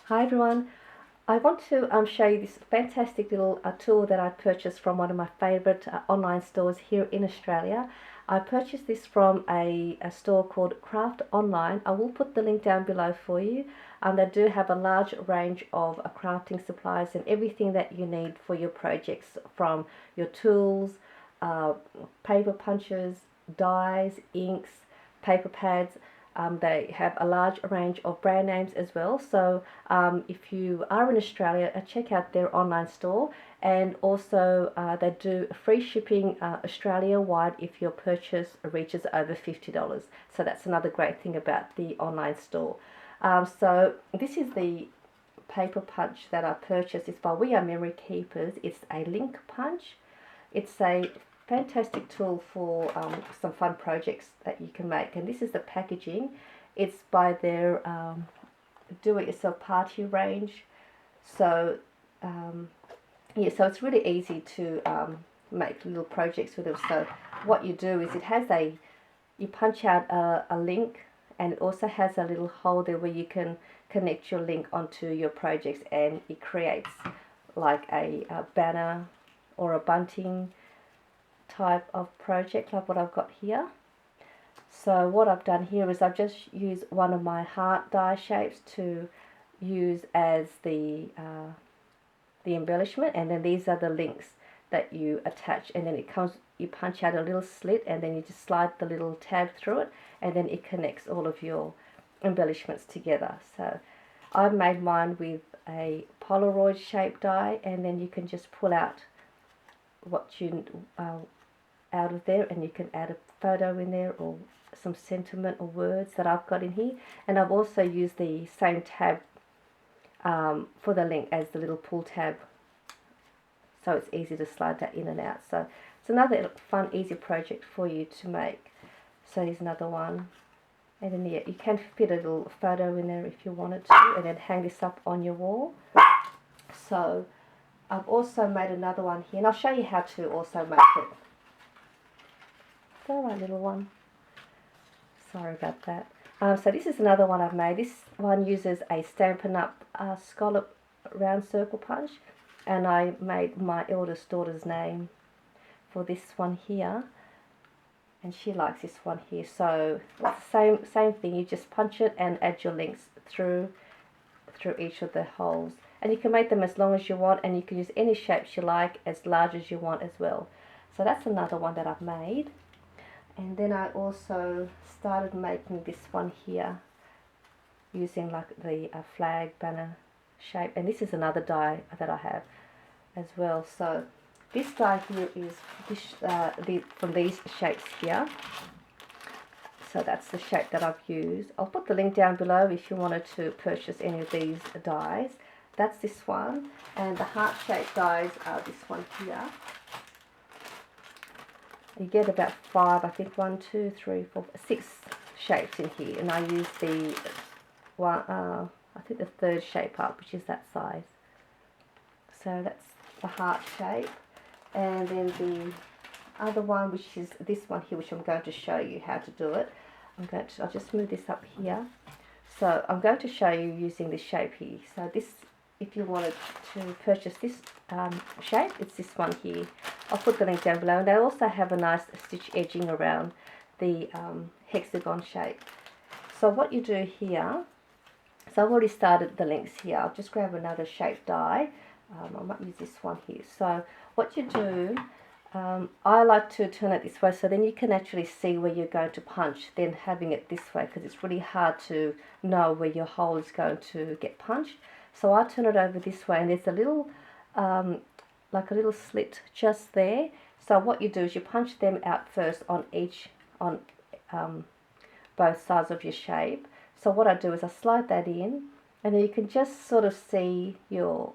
Hi everyone. I want to show you this fantastic little tool that I purchased from one of my favorite online stores here in Australia. I purchased this from a store called Craft Online. I will put the link down below for you. They do have a large range of crafting supplies and everything that you need for your projects, from your tools, uh, paper punches, dyes, inks, paper pads. They have a large range of brand names as well. So if you are in Australia, check out their online store. And also they do free shipping Australia-wide if your purchase reaches over $50. So that's another great thing about the online store. So this is the paper punch that I purchased. It's by We Are Memory Keepers. It's a link punch. It's a fantastic tool for some fun projects that you can make. And this is the packaging. It's by their do-it-yourself party range. So yeah, so it's really easy to make little projects with them. So what you do is you punch out a link, and it also has a little hole there where you can connect your link onto your projects, and it creates like a banner or a bunting type of project like what I've got here. So what I've done here is I've just used one of my heart die shapes to use as the embellishment, and then these are the links that you attach, and then you punch out a little slit, and then you just slide the little tab through it, and then it connects all of your embellishments together. So I've made mine with a Polaroid shape die, and then you can just pull out what you out of there, and you can add a photo in there or some sentiment or words that I've got in here. And I've also used the same tab for the link as the little pull tab, so it's easy to slide that in and out. So it's another fun, easy project for you to make. So here's another one, and then yeah, you can fit a little photo in there if you wanted to, and then hang this up on your wall. So I've also made another one here, and I'll show you how to also make it. All right, little one. Sorry about that. So this is another one I've made. This one uses a Stampin' Up! Scallop round circle punch, and I made my eldest daughter's name for this one here, and she likes this one here. So it's the same thing. You just punch it and add your links through each of the holes, and you can make them as long as you want, and you can use any shapes you like, as large as you want as well. So that's another one that I've made. And then I also started making this one here using like the flag banner shape, and this is another die that I have as well. So this die here is from these shapes here. So that's the shape that I've used. I'll put the link down below if you wanted to purchase any of these dies. That's this one, and the heart shaped dies are this one here. You get about 5, I think 1, 2, 3, 4, 6 shapes in here, and I use the one, I think the third shape up, which is that size. So that's the heart shape, and then the other one, which is this one here, which I'm going to show you how to do it. I'll just move this up here. So I'm going to show you using this shape here. So this, if you wanted to purchase this shape, it's this one here. I'll put the link down below, and they also have a nice stitch edging around the hexagon shape. So what you do here, so I've already started the links here. I'll just grab another shape die. I might use this one here. So what you do, I like to turn it this way, so then you can actually see where you're going to punch, then having it this way, because it's really hard to know where your hole is going to get punched. So I turn it over this way, and there's a little like a little slit just there. So what you do is you punch them out first on both sides of your shape. So what I do is I slide that in, and then you can just sort of see your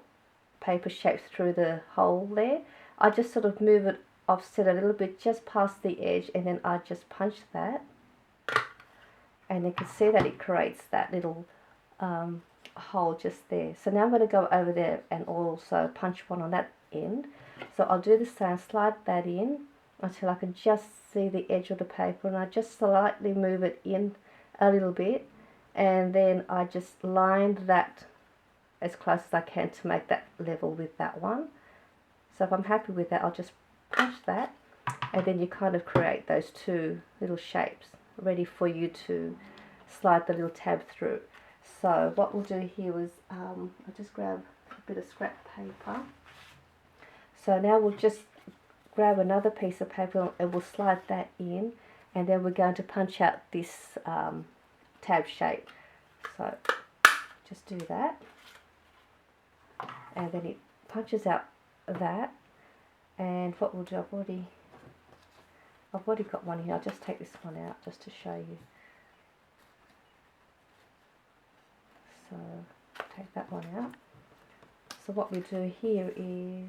paper shapes through the hole there. I just sort of move it offset a little bit just past the edge, and then I just punch that, and you can see that it creates that little hole just there. So now I'm going to go over there and also punch one on that end. So I'll do the same, slide that in until I can just see the edge of the paper, and I just slightly move it in a little bit, and then I just lined that as close as I can to make that level with that one. So if I'm happy with that, I'll just punch that, and then you kind of create those two little shapes ready for you to slide the little tab through. So what we'll do here is I'll just grab a bit of scrap paper. So now we'll just grab another piece of paper and we'll slide that in, and then we're going to punch out this tab shape. So just do that, and then it punches out that. And what we'll do, I've already got one here. I'll just take this one out just to show you. So take that one out. So what we do here is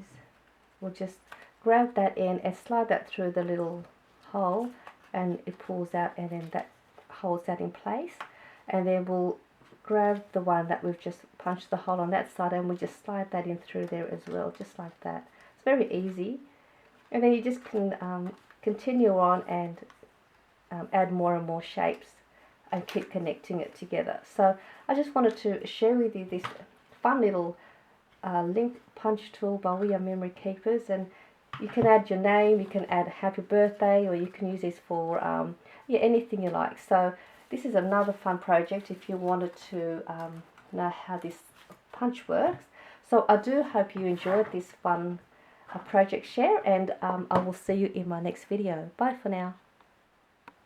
we'll just grab that end and slide that through the little hole, and it pulls out, and then that holds that in place. And then we'll grab the one that we've just punched the hole on that side, and we just slide that in through there as well, just like that. It's very easy. And then you just can continue on and add more and more shapes and keep connecting it together. So I just wanted to share with you this fun little link punch tool by We Are Memory Keepers, and you can add your name, you can add happy birthday, or you can use this for yeah, anything you like. So this is another fun project if you wanted to know how this punch works. So I do hope you enjoyed this fun project share, and I will see you in my next video. Bye for now.